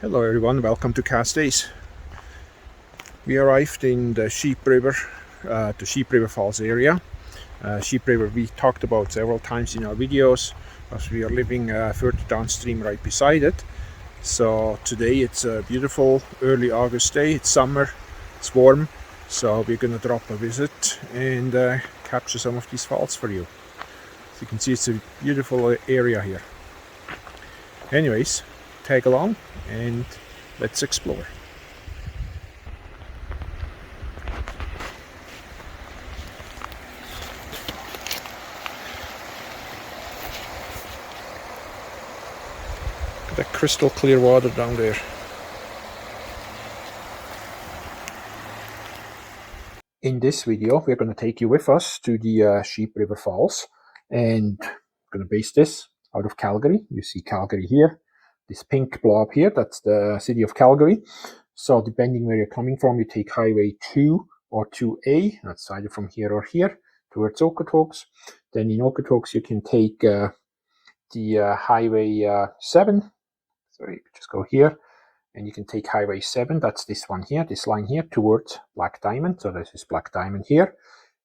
Hello everyone, welcome to KassDays. We arrived in the Sheep River, the Sheep River Falls area. Sheep River we talked about several times in our videos, as we are living further downstream right beside it. So today it's a beautiful early August day, it's summer, it's warm, so we're gonna drop a visit and capture some of these falls for you. As you can see, it's a beautiful area here. Anyways, tag along and let's explore. The crystal clear water down there. In this video we're going to take you with us to the Sheep River Falls, and we're going to base this out of Calgary. You see Calgary here. This pink blob here, that's the city of Calgary. So depending where you're coming from, you take Highway 2 or 2A, that's either from here or here, towards Okotoks. Then in Okotoks you can take the Highway 7. So you just go here, and you can take Highway 7, that's this one here, this line here, towards Black Diamond. So this is Black Diamond here.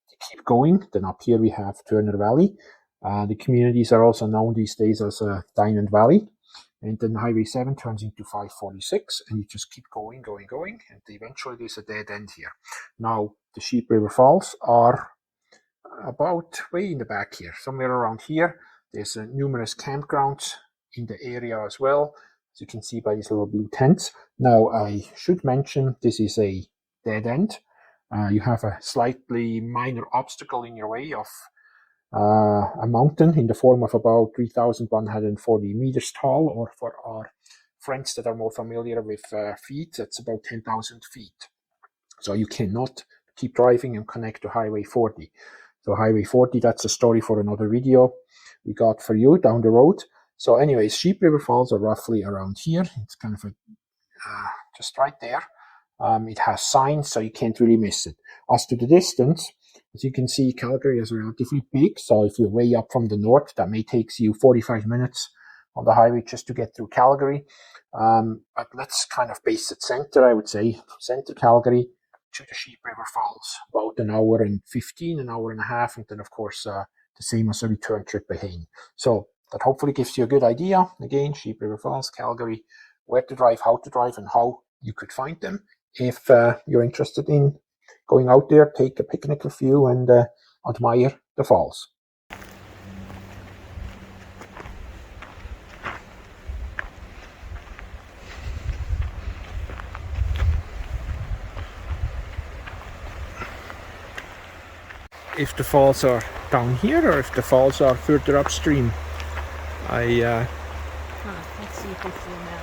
You keep going, then up here we have Turner Valley. The communities are also known these days as Diamond Valley. And then Highway 7 turns into 546, and you just keep going, and eventually there's a dead end here. Now, the Sheep River Falls are about way in the back here, somewhere around here. There's numerous campgrounds in the area as well, as you can see by these little blue tents. Now, I should mention this is a dead end. You have a slightly minor obstacle in your way of a mountain in the form of about 3,140 meters tall, or for our friends that are more familiar with feet, that's about 10,000 feet. So you cannot keep driving and connect to Highway 40. So Highway 40, that's a story for another video we got for you down the road. So anyways, Sheep River Falls are roughly around here. It's kind of just right there. It has signs, so you can't really miss it. As to the distance, as you can see, Calgary is relatively big, so if you're way up from the north, that may take you 45 minutes on the highway just to get through Calgary. But let's kind of base it center, I would say, center Calgary to the Sheep River Falls, about an hour and 15, an hour and a half, and then of course the same as a return trip behind. So that hopefully gives you a good idea. Again, Sheep River Falls, Calgary, where to drive, how to drive, and how you could find them. If you're interested in going out there, take a picnic with you and admire the falls. If the falls are down here or if the falls are further upstream, let's see if we see them out.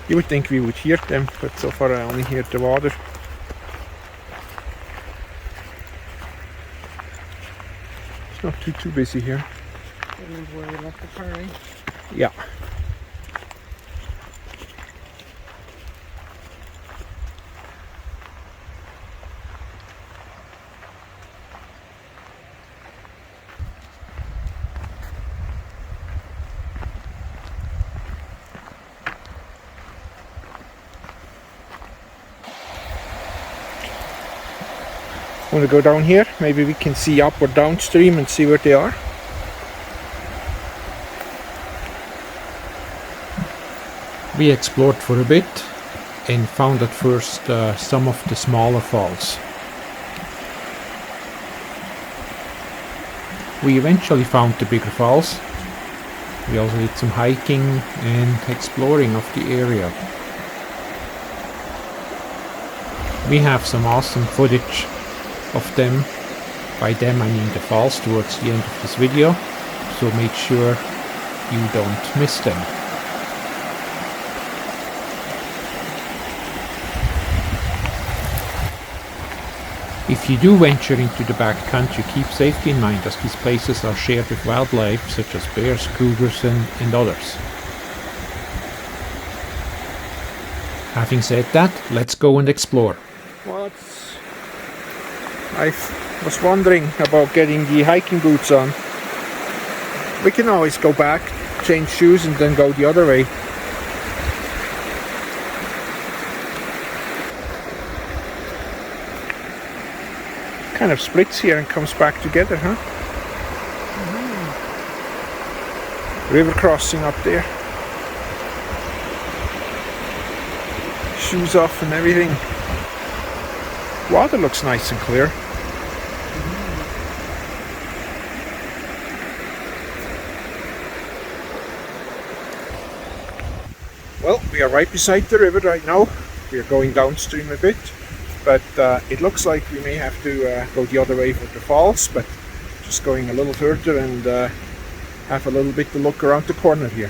You would think we would hear them, but so far I only hear the water. It's not too busy here. Remember where we left the car, right? Yeah. Want to go down here? Maybe we can see up or downstream and see where they are. We explored for a bit and found at first some of the smaller falls. We eventually found the bigger falls. We also did some hiking and exploring of the area. We have some awesome footage of them. By them I mean the falls towards the end of this video, so make sure you don't miss them. If you do venture into the back country, keep safety in mind, as these places are shared with wildlife such as bears, cougars and others. Having said that, let's go and explore. I was wondering about getting the hiking boots on. We can always go back change shoes and then go the other way. Kind of splits here and comes back together, huh? River crossing up there. Shoes off and everything. Water looks nice and clear. Well, we are right beside the river right now. We are going downstream a bit, but it looks like we may have to go the other way for the falls, but just going a little further and have a little bit to look around the corner here.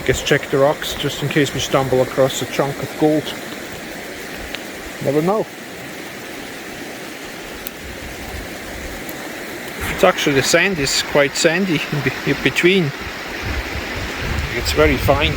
Guess check the rocks just in case we stumble across a chunk of gold. Never know. It's actually, the sand is quite sandy in between. It's very fine.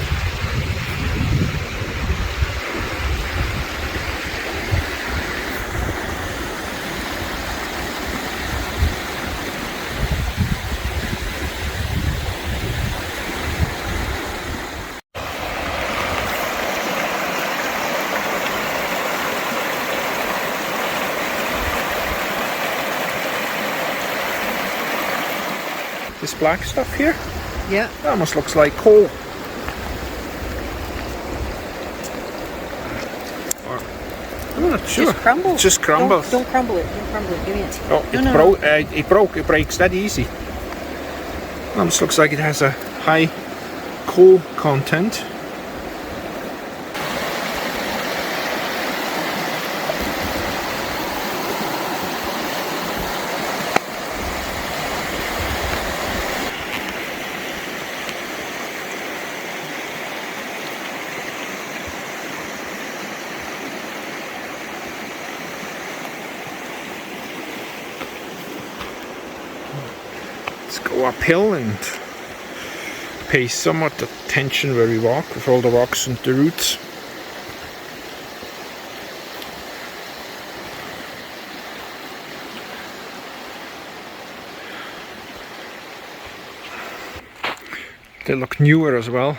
This black stuff here? Yeah. That almost looks like coal. Or, I'm not sure. Just crumbles. It just crumbles. Don't crumble it. Don't crumble it. Give me it. Oh, it broke. It breaks that easy. Almost looks like it has a high coal content. Go uphill and pay somewhat attention where we walk with all the rocks and the roots. They look newer as well.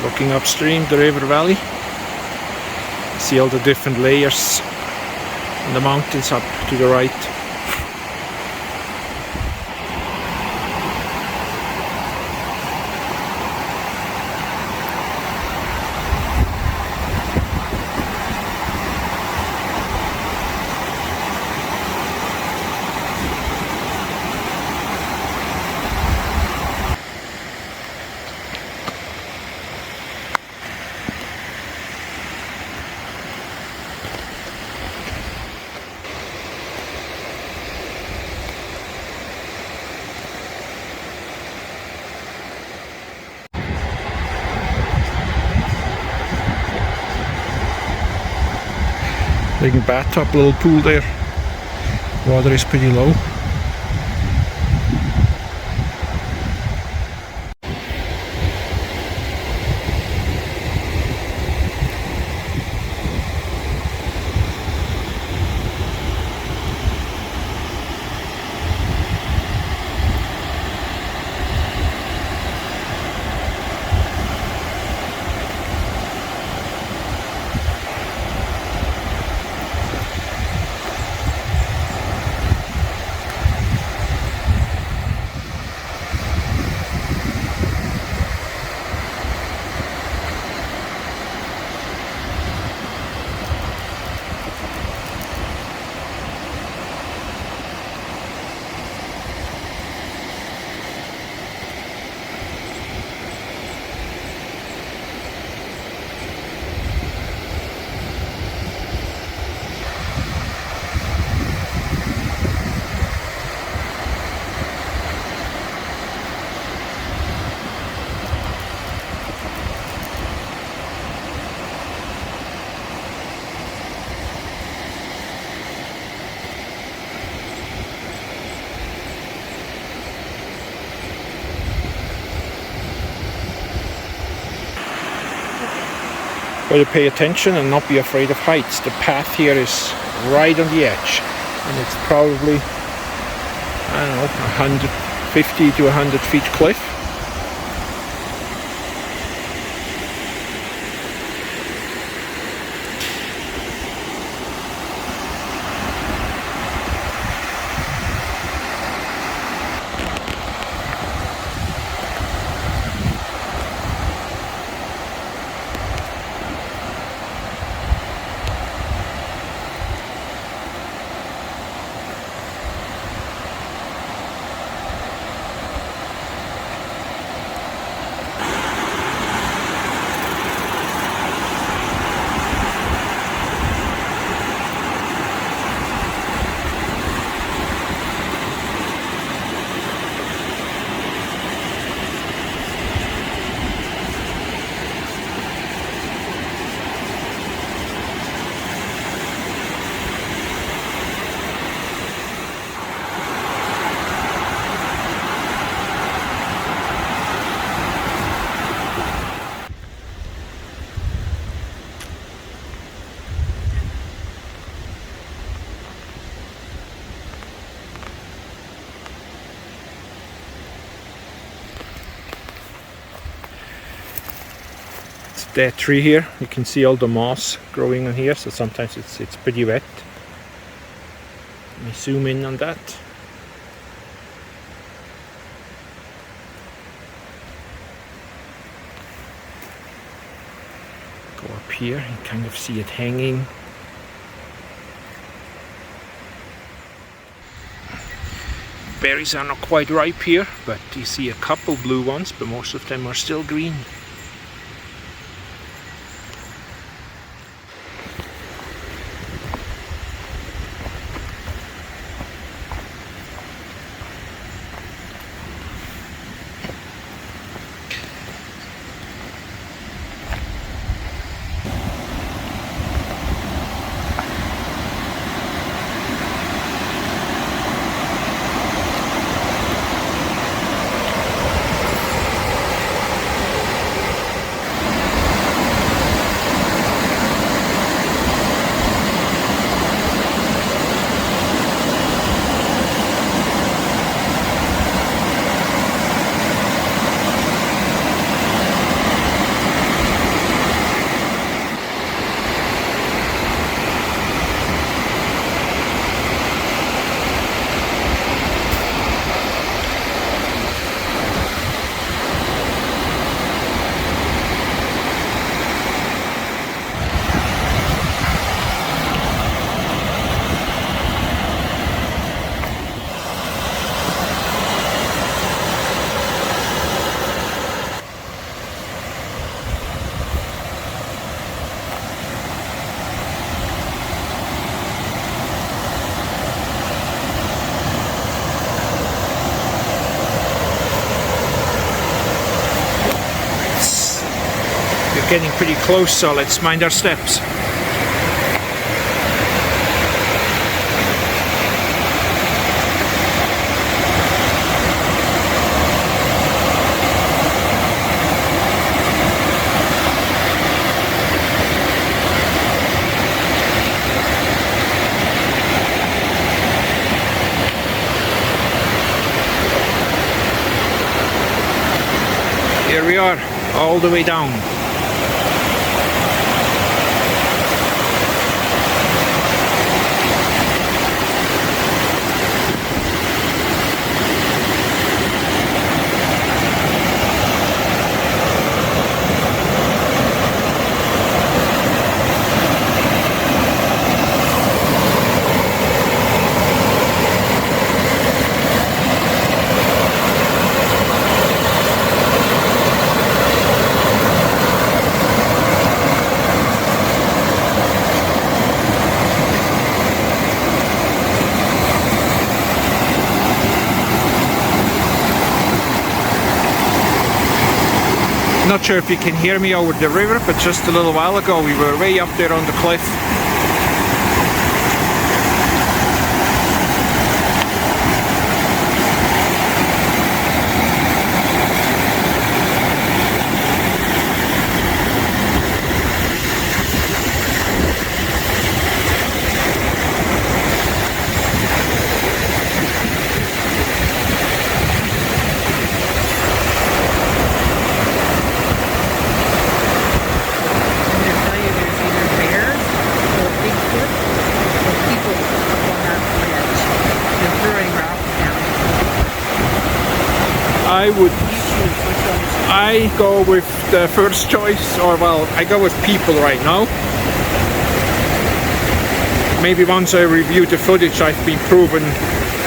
Looking upstream the river valley, see all the different layers and the mountains up to the right. Big bathtub little pool there. Water is pretty low. Got to pay attention and not be afraid of heights. The path here is right on the edge, and it's probably, I don't know, 150 to 100 feet cliff. That tree here, you can see all the moss growing on here, so sometimes it's pretty wet. Let me zoom in on that. Go up here and kind of see it hanging. Berries are not quite ripe here, but you see a couple blue ones, but most of them are still green. Getting pretty close, so let's mind our steps. Here we are, all the way down. Not sure if you can hear me over the river, but just a little while ago we were way up there on the cliff. I would. You choose which one. I go with the first choice, or well, I go with people right now. Maybe once I review the footage I've been proven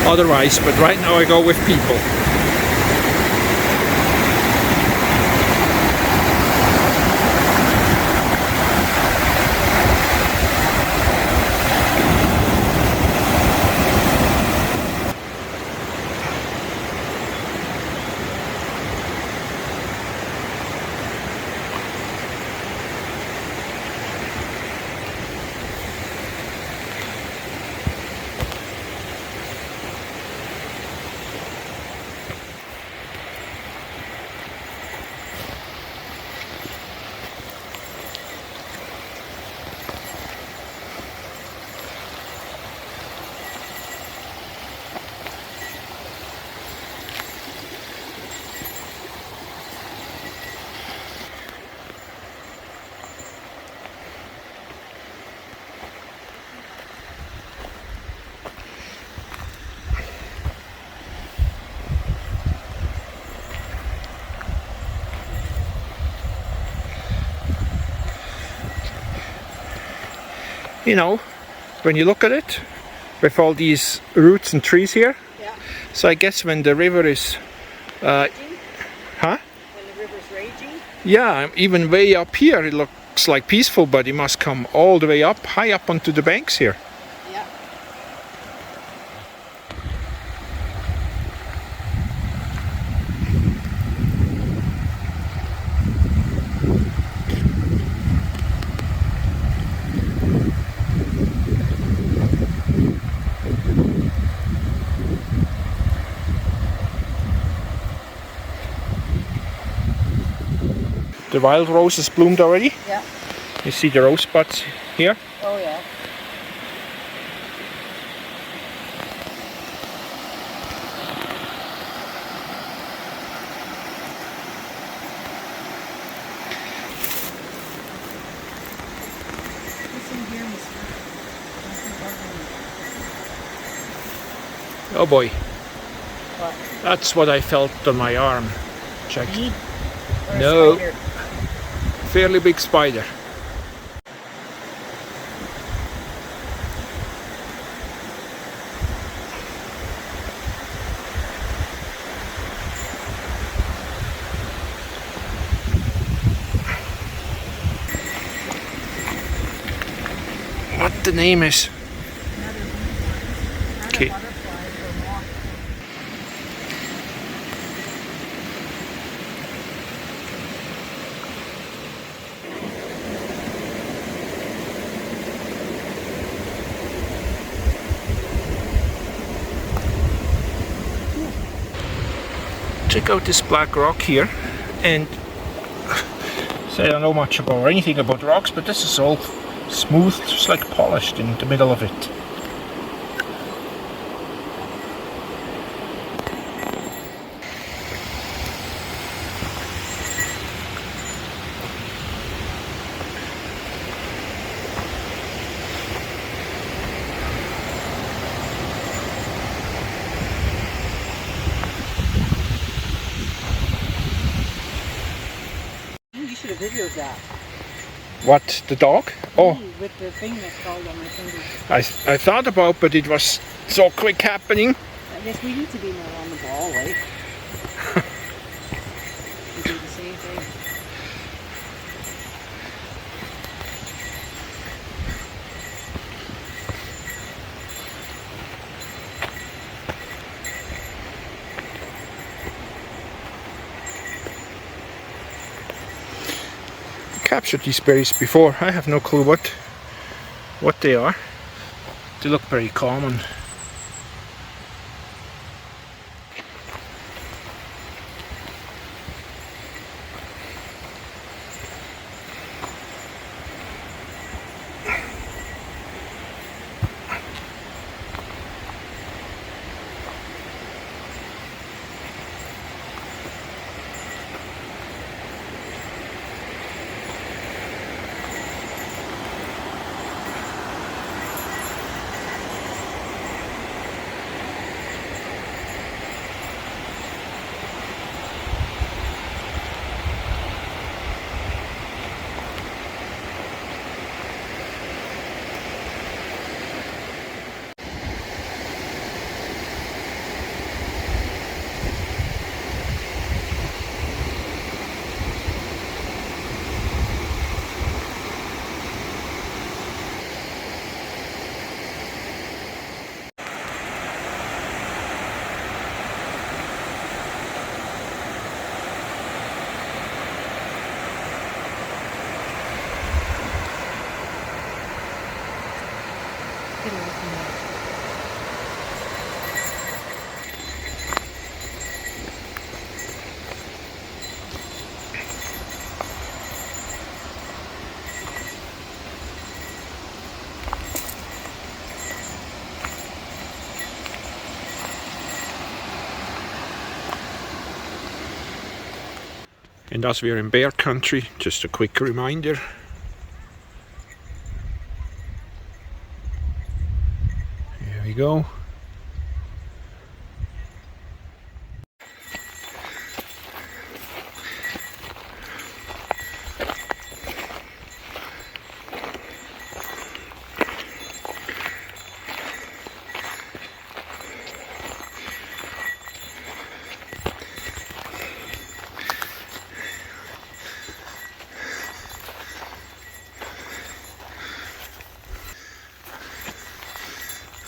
otherwise, but right now I go with people. You know, when you look at it, with all these roots and trees here, Yeah. so I guess when the river is, Raging? huh? When the river's raging? Yeah, even way up here it looks like peaceful, but it must come all the way up, high up onto the banks here. Yeah. The wild roses bloomed already. Yeah. You see the rose buds here. Oh yeah. Oh boy, What? that's what I felt on my arm. Check. Bee? Or a No. spider? Fairly big spider. What the name is? Okay. Check out this black rock here, and so I don't know much about anything about rocks, but this is all smooth, just like polished in the middle of it. You should have videoed that. What, the dog? Oh, With the thing that crawled on my fingers. I thought about, but it was so quick happening. I guess we need to be more on the ball, like. We do the same thing. Captured these berries before. I have no clue what they are. They look very common. And as we're in bear country, just a quick reminder. Here we go.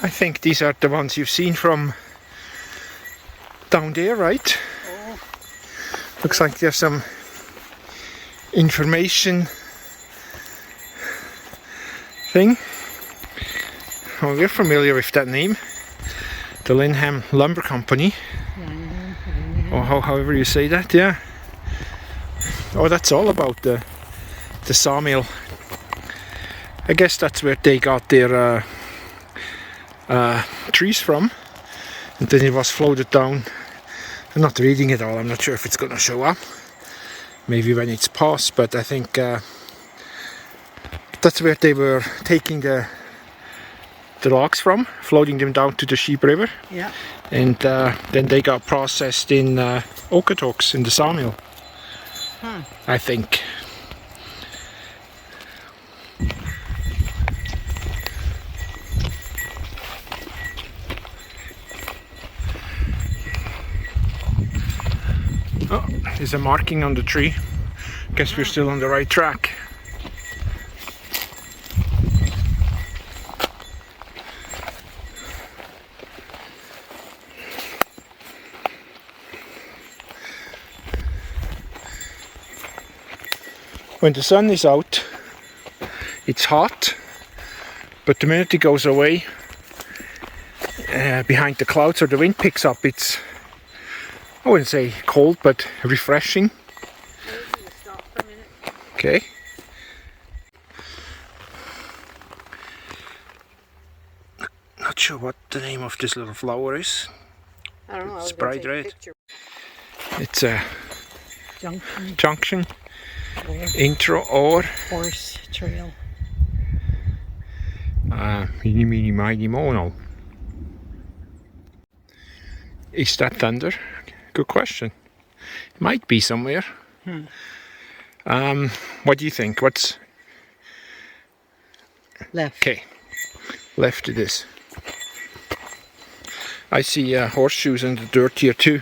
I think these are the ones you've seen from down there, right? Oh. Looks like there's some information thing. Oh, we're familiar with that name. The Linham Lumber Company. Or however you say that, yeah. Oh, that's all about the sawmill. I guess that's where they got their trees from, and then it was floated down. I'm not reading it all, I'm not sure if it's gonna show up, maybe when it's past, but I think that's where they were taking the logs from, floating them down to the Sheep River. Yeah. And then they got processed in Okotoks in the sawmill. I think. Oh, there's a marking on the tree. Guess we're still on the right track. When the sun is out, it's hot, but the minute it goes away, behind the clouds or the wind picks up, it's, I wouldn't say cold, but refreshing. Stop for a minute. Okay. Not sure what the name of this little flower is. I don't know. It's bright red. Picture. It's a Junction. junction, intro or Horse trail. Meeny, meeny, miny, mono. Is that thunder? Good question. It might be somewhere. What do you think? What's Left. okay? Left it is. I see horseshoes in the dirt here too.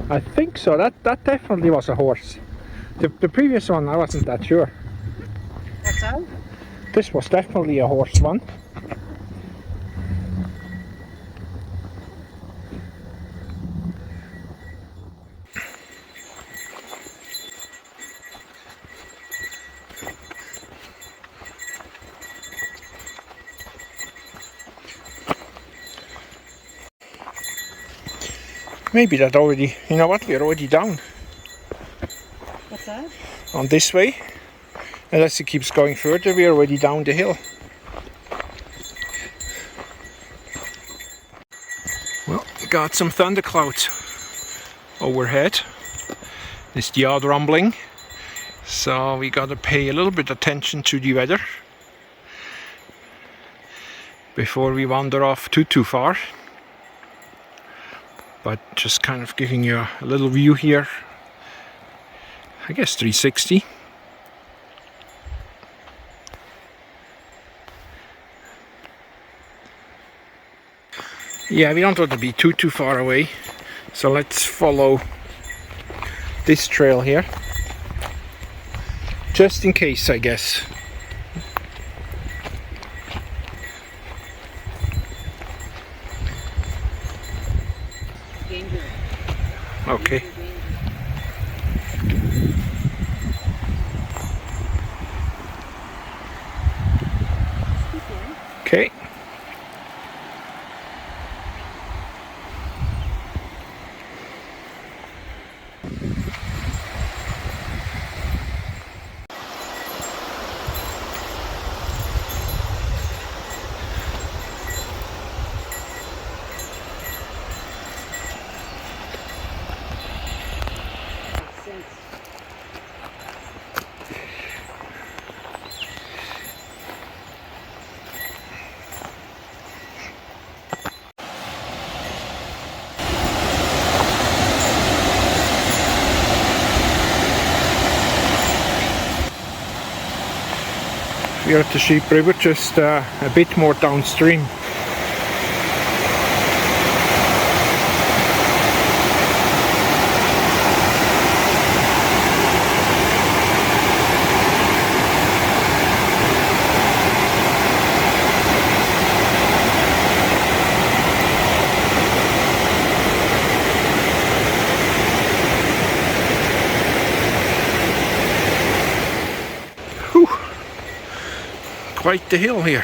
I think so. That definitely was a horse. The previous one, I wasn't that sure. What's that? This was definitely a horse one. Maybe that already, you know what, we're already down. What's that? On this way. Unless it keeps going further, we're already down the hill. Well, got some thunderclouds overhead. It's the odd rumbling. So we gotta pay a little bit attention to the weather before we wander off too far. But just kind of giving you a little view here. I guess 360. Yeah, we don't want to be too far away, so let's follow this trail here, just in case, I guess. Danger. Okay. Danger. Okay. We're at the Sheep River, just a bit more downstream. Whew. Quite the hill here.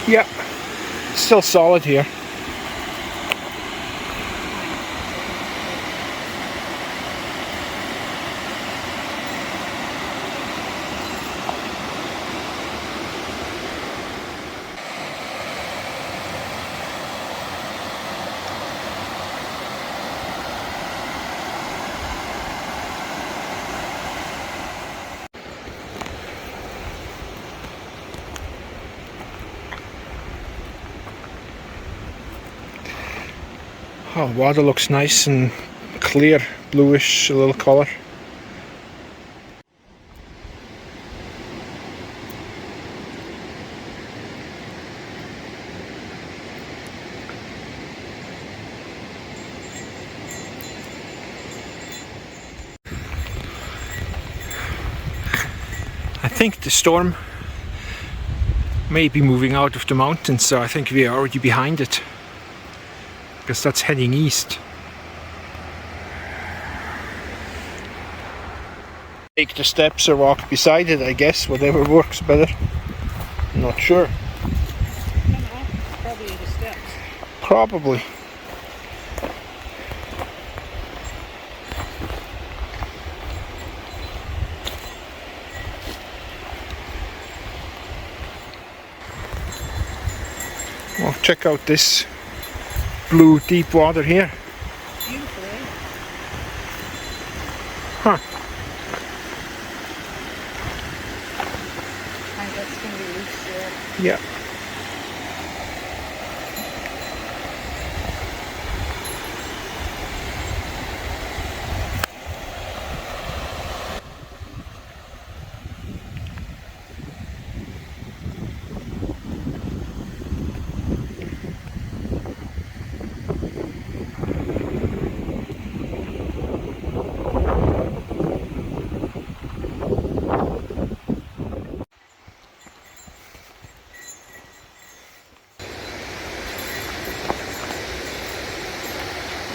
Yeah, still solid here. Oh, water looks nice and clear, bluish a little color. I think the storm may be moving out of the mountains, so I think we are already behind it, because that's heading east. Take the steps or walk beside it, I guess, whatever works better. I'm not sure. Probably the steps. Probably. Well, check out this blue deep water here. Beautiful, eh? Huh. And that's going to be loose there. Yeah.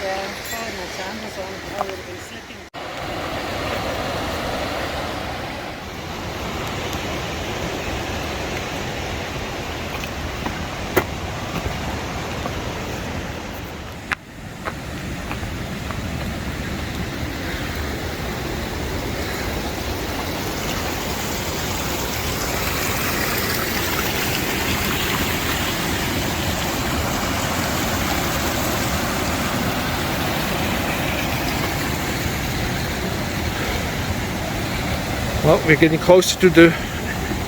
Yeah, if I had my sandals on, I would have been slipping. Well, we're getting closer to the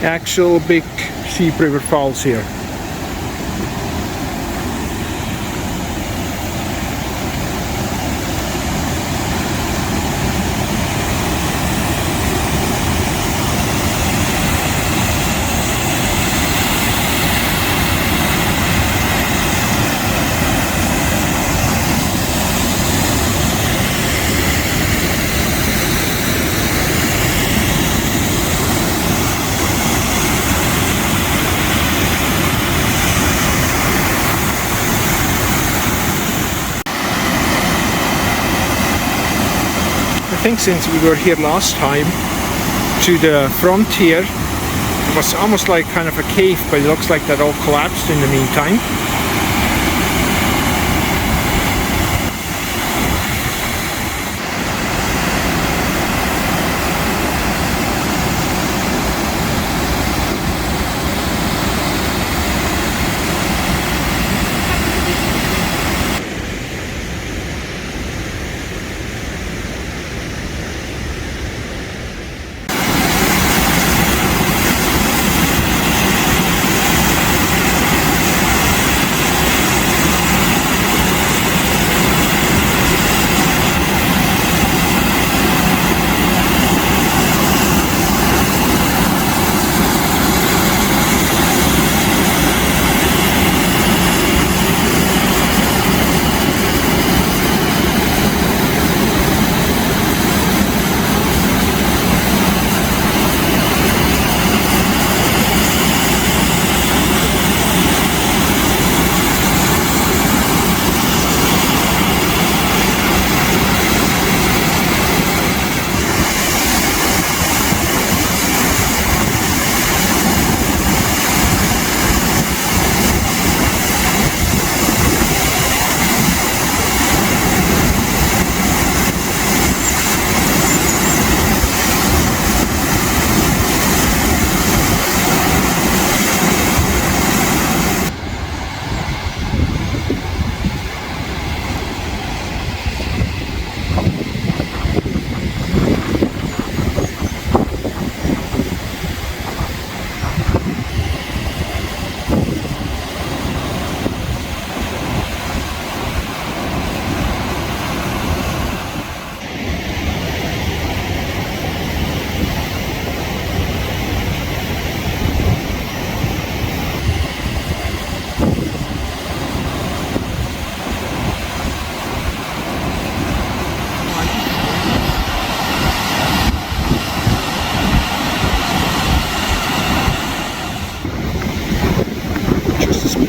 actual big Sheep River Falls here. think since we were here last time, to the front here. It was almost like kind of a cave, but it looks like that all collapsed in the meantime.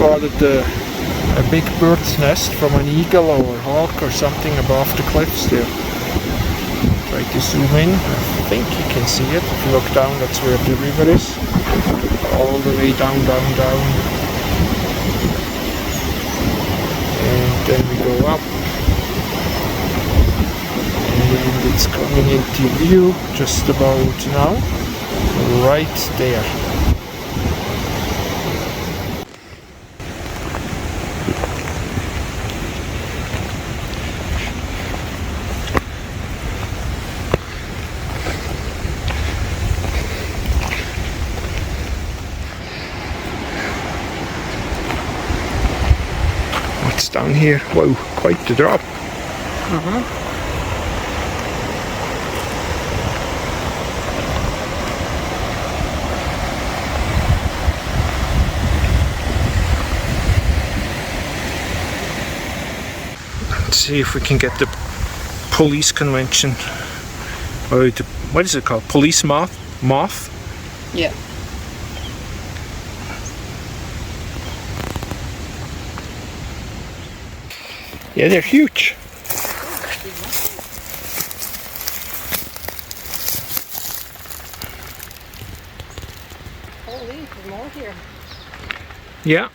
Spotted a big bird's nest from an eagle or hawk or something above the cliffs there. Try to zoom in. I think you can see it. If you look down, that's where the river is. All the way down, down, down. And then we go up. And it's coming into view just about now. Right there. Down here, whoa, quite the drop. Let's see if we can get the police convention. What is it called? Police moth? Yeah. Yeah, they're huge. Holy, there's more here. Yeah.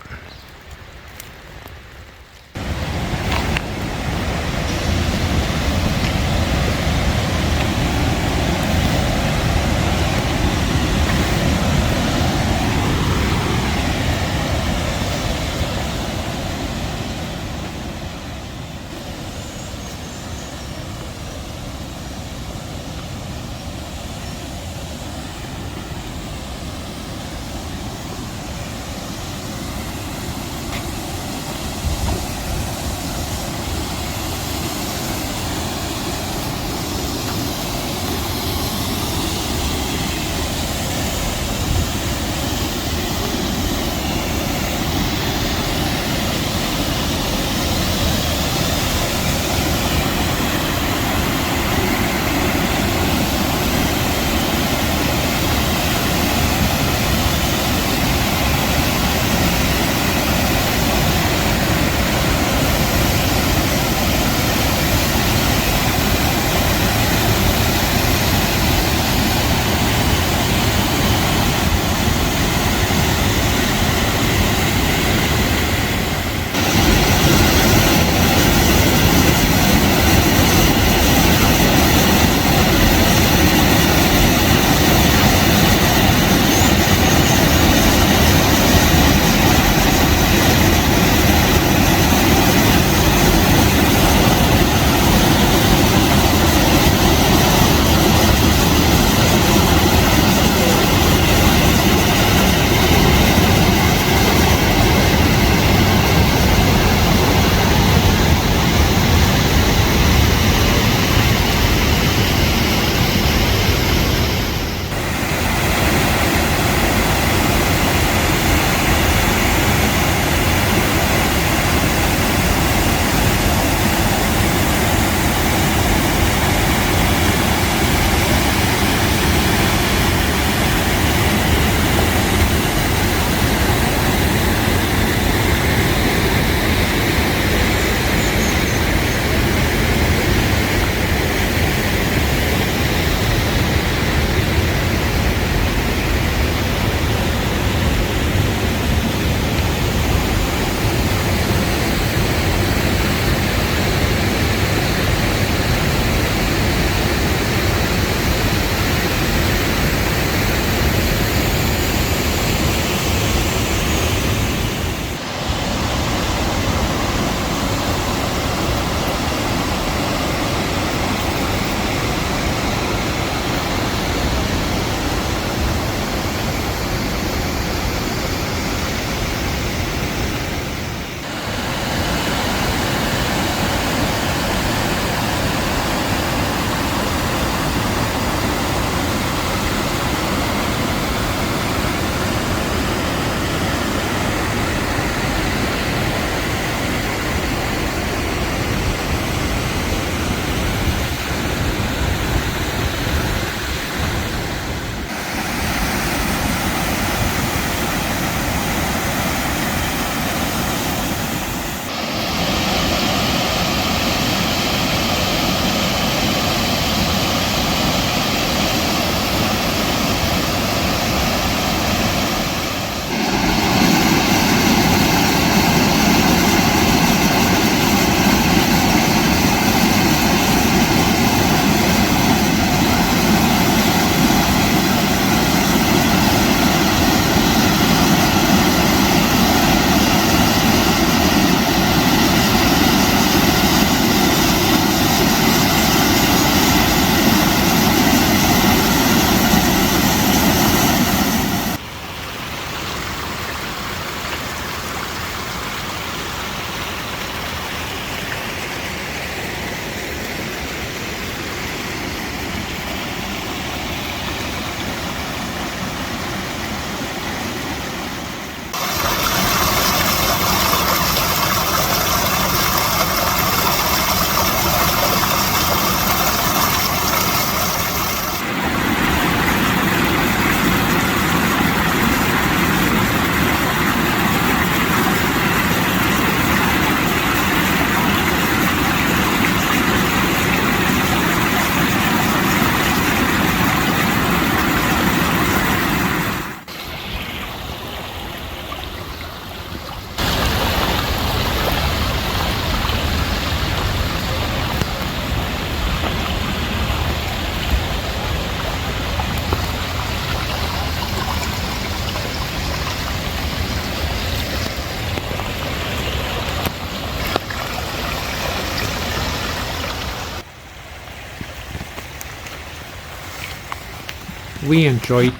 we enjoyed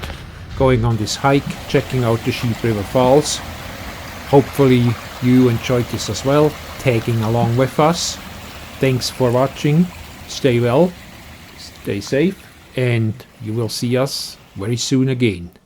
going on this hike, checking out the Sheep River Falls. Hopefully you enjoyed this as well, tagging along with us. Thanks for watching. Stay well, stay safe, and you will see us very soon again.